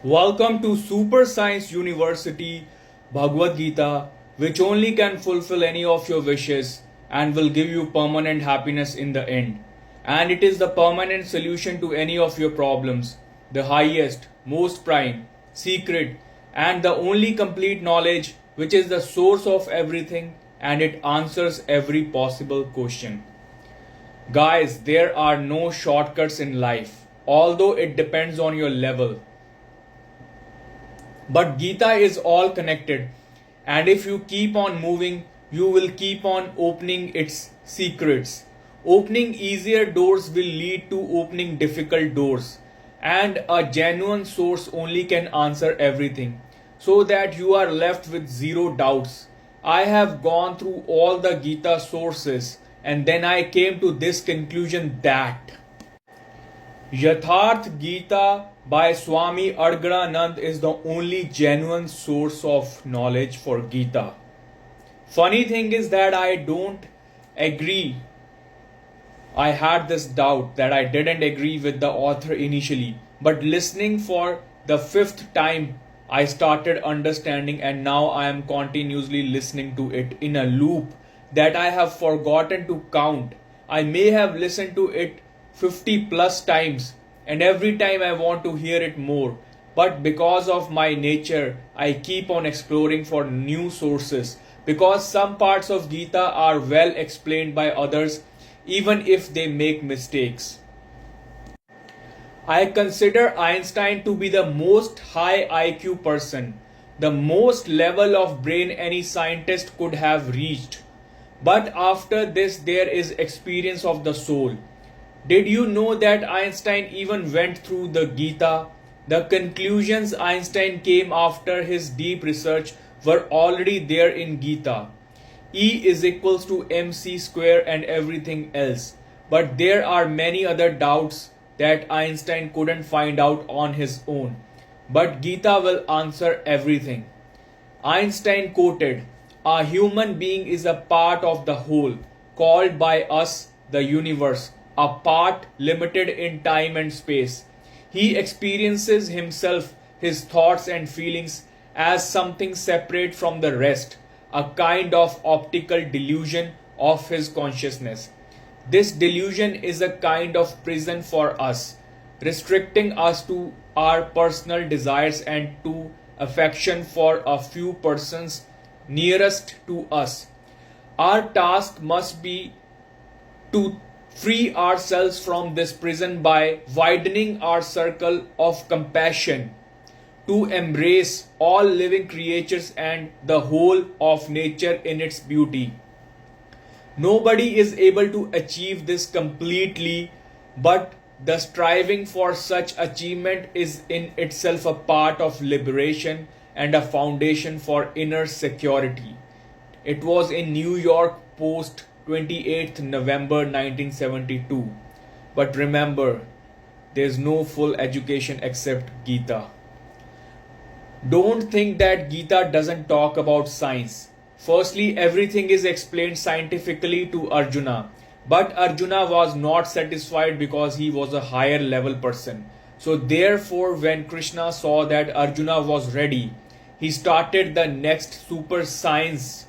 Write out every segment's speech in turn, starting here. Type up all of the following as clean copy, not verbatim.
Welcome to Super Science University Bhagavad-Gita, which only can fulfill any of your wishes and will give you permanent happiness in the end. And it is the permanent solution to any of your problems, the highest, most prime, secret, and the only complete knowledge which is the source of everything and it answers every possible question. Guys, there are no shortcuts in life, although it depends on your level. But Gita is all connected, and if you keep on moving, you will keep on opening its secrets. Opening easier doors will lead to opening difficult doors, and a genuine source only can answer everything, so that you are left with zero doubts. I have gone through all the Gita sources, and then I came to this conclusion that Yatharth Gita by Swami Argananand is the only genuine source of knowledge for Gita. Funny thing is that I don't agree. I had this doubt that I didn't agree with the author initially, but listening for the fifth time, I started understanding, and now I am continuously listening to it in a loop that I have forgotten to count. I may have listened to it 50 plus times, and every time I want to hear it more. But because of my nature, I keep on exploring for new sources because some parts of Gita are well explained by others, even if they make mistakes. I consider Einstein to be the most high IQ person, the most level of brain any scientist could have reached. But after this, there is experience of the soul. Did you know that Einstein even went through the Gita? The conclusions Einstein came after his deep research were already there in Gita. E is equals to mc square and everything else. But there are many other doubts that Einstein couldn't find out on his own. But Gita will answer everything. Einstein quoted, "A human being is a part of the whole, called by us the universe, a part limited in time and space. He experiences himself, his thoughts and feelings as something separate from the rest, a kind of optical delusion of his consciousness. This delusion is a kind of prison for us, restricting us to our personal desires and to affection for a few persons nearest to us. Our task must be to free ourselves from this prison by widening our circle of compassion, to embrace all living creatures and the whole of nature in its beauty. Nobody is able to achieve this completely, but the striving for such achievement is in itself a part of liberation and a foundation for inner security." It was in New York Post, 28th November 1972. But remember, there's no full education except Gita. Don't think that Gita doesn't talk about science. Firstly, everything is explained scientifically to Arjuna. But Arjuna was not satisfied because he was a higher level person. So therefore, when Krishna saw that Arjuna was ready, he started the next super science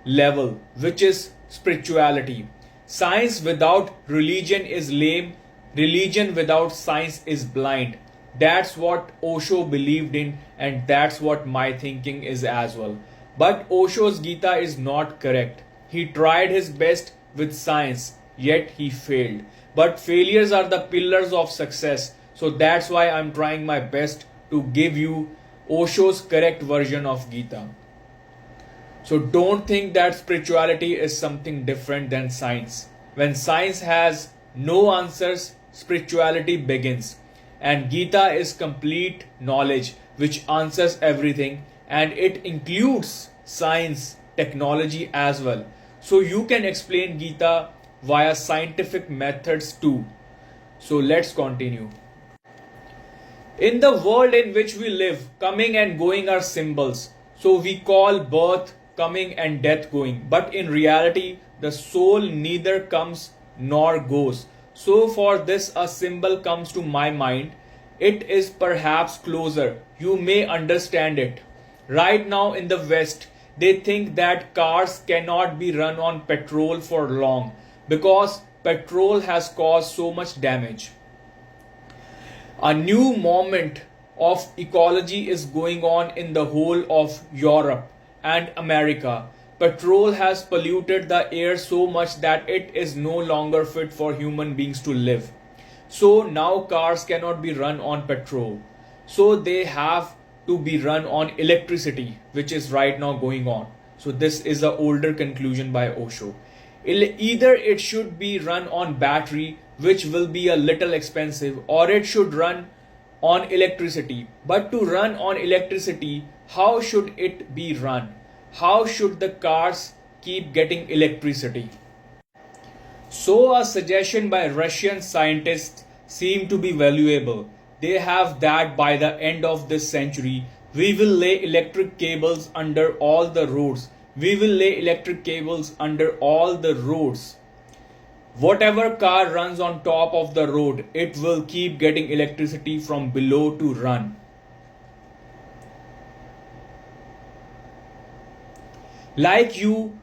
level, which is spirituality. Science without religion is lame. Religion without science is blind. That's what Osho believed in, and that's what my thinking is as well. But Osho's Gita is not correct. He tried his best with science, yet he failed. But failures are the pillars of success. So that's why I'm trying my best to give you Osho's correct version of Gita. So don't think that spirituality is something different than science. When science has no answers, spirituality begins. And Gita is complete knowledge which answers everything, and it includes science, technology as well. So you can explain Gita via scientific methods too. So let's continue. In the world in which we live, coming and going are symbols. So we call birth coming and death going. But in reality, the soul neither comes nor goes. So for this, a symbol comes to my mind. It is perhaps closer. You may understand it. Right now in the West, they think that cars cannot be run on petrol for long because petrol has caused so much damage. A new moment of ecology is going on in the whole of Europe and America. Petrol has polluted the air so much that it is no longer fit for human beings to live. So now cars cannot be run on petrol. So they have to be run on electricity, which is right now going on. So this is the older conclusion by Osho. Either it should be run on battery, which will be a little expensive, or it should run on electricity. But to run on electricity, how should it be run? How should the cars keep getting electricity? So a suggestion by Russian scientists seem to be valuable. They have that by the end of this century, we will lay electric cables under all the roads. We will lay electric cables under all the roads. Whatever car runs on top of the road, it will keep getting electricity from below to run. Like you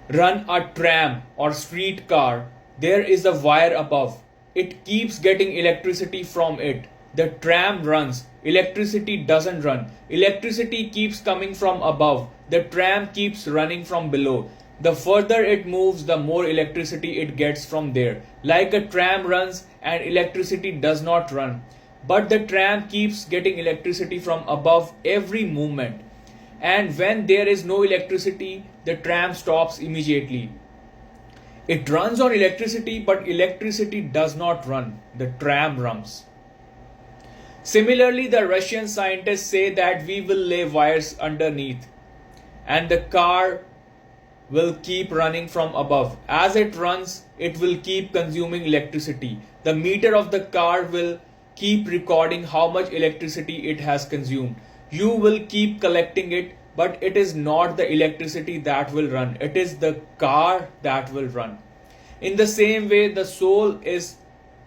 run a tram or streetcar, there is a wire above. It keeps getting electricity from it. The tram runs, electricity doesn't run. Electricity keeps coming from above. The tram keeps running from below. The further it moves, the more electricity it gets from there. Like a tram runs and electricity does not run. But the tram keeps getting electricity from above every movement. And when there is no electricity, the tram stops immediately. It runs on electricity, but electricity does not run. The tram runs. Similarly, the Russian scientists say that we will lay wires underneath and the car will keep running from above. As it runs, it will keep consuming electricity. The meter of the car will keep recording how much electricity it has consumed. You will keep collecting it, but it is not the electricity that will run. It is the car that will run. In the same way, the soul is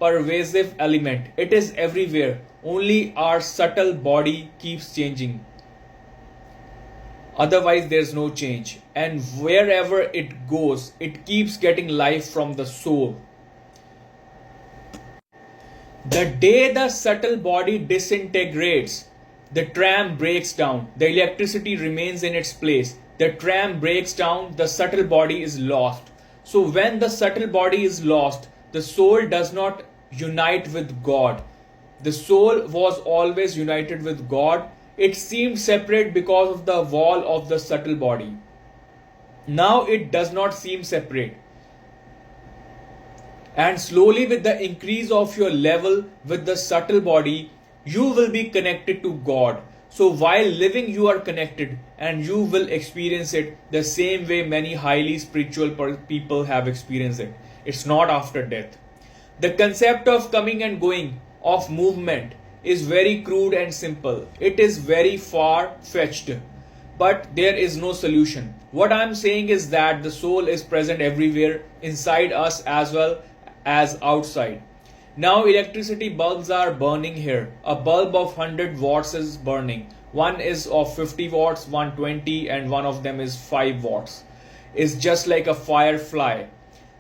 pervasive element. It is everywhere. Only our subtle body keeps changing. Otherwise, there's no change. And wherever it goes, it keeps getting life from the soul. The day the subtle body disintegrates, the tram breaks down. The electricity remains in its place. The tram breaks down, the subtle body is lost. So when the subtle body is lost, the soul does not unite with God. The soul was always united with God. It seemed separate because of the wall of the subtle body. Now it does not seem separate. And slowly, with the increase of your level with the subtle body, you will be connected to God. So while living, you are connected and you will experience it the same way many highly spiritual people have experienced it. It's not after death. The concept of coming and going, of movement, is very crude and simple. It is very far-fetched, but there is no solution. What I am saying is that the soul is present everywhere, inside us as well as outside. Now electricity bulbs are burning here. A bulb of 100 watts is burning. One is of 50 watts, 120, and one of them is 5 watts. It's just like a firefly.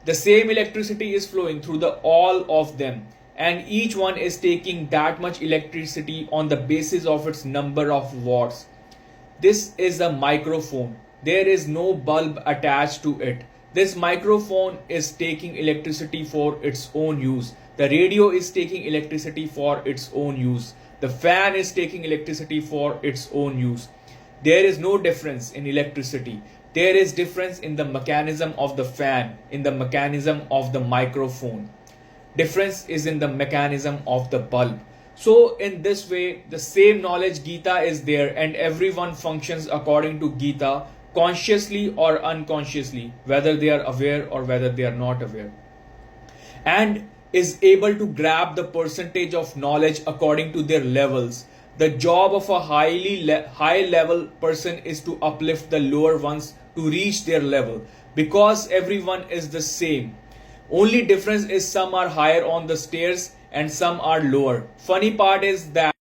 The same electricity is flowing through all of them, and each one is taking that much electricity on the basis of its number of watts. This is a microphone. There is no bulb attached to it. This microphone is taking electricity for its own use. The radio is taking electricity for its own use. The fan is taking electricity for its own use. There is no difference in electricity. There is difference in the mechanism of the fan, in the mechanism of the microphone. Difference is in the mechanism of the bulb. So in this way, the same knowledge Gita is there, and everyone functions according to Gita, consciously or unconsciously, whether they are aware or whether they are not aware, and is able to grab the percentage of knowledge according to their levels. The job of a high level person is to uplift the lower ones to reach their level, because everyone is the same. Only difference is some are higher on the stairs and some are lower. Funny part is that